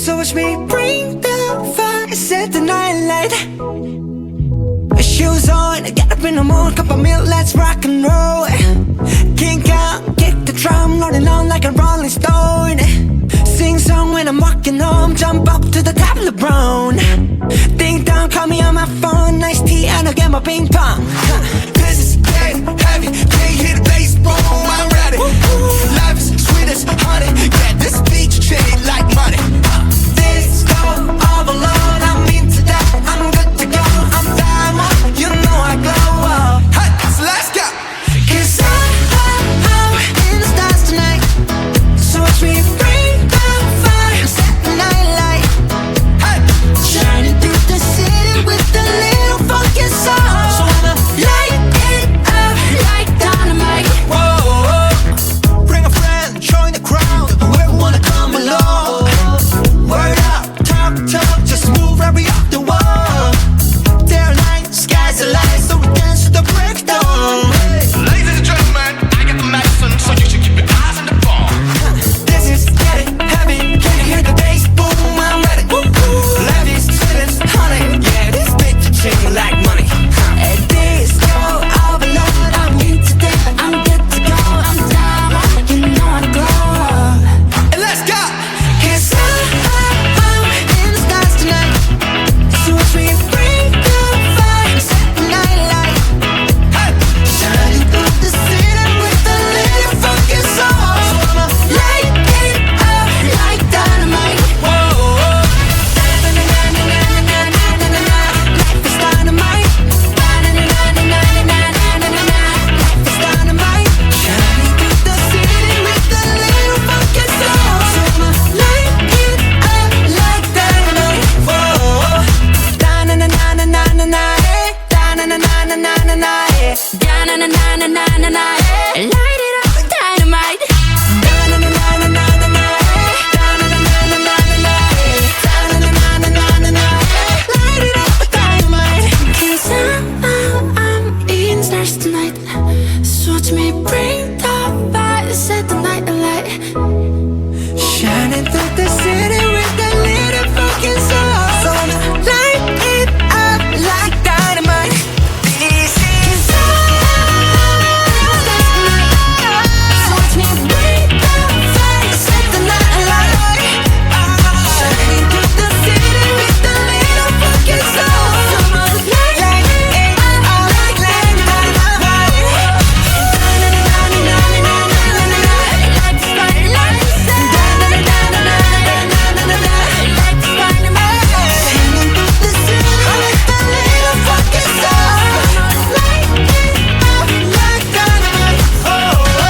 So watch me bring the fire, set the night light. Shoes on, get up in the mood, cup of milk, let's rock and roll. Kink out, kick the drum, rolling on like a rolling stone. Sing song when I'm walking home, jump up to the top of the brown. Ding dong, call me on my phone, nice tea and I'll get my ping pong. This is getting heavy, can't hear the bass, boom, I'm ready. Life is sweet as honey, yeah, this beach chain like money. This go overload, I'm into that, I'm good to go. I'm diamond, you know I glow. Hey, so let's go. 'Cause I'm in the stars tonight. So watch me bring the fire, set the night light. Hey, Shining through the city with a little funky soul. So I'ma light it up like dynamite. whoa, bring a friend, join the crowd, whoever wanna come along. Word up, talk, just move right up the way.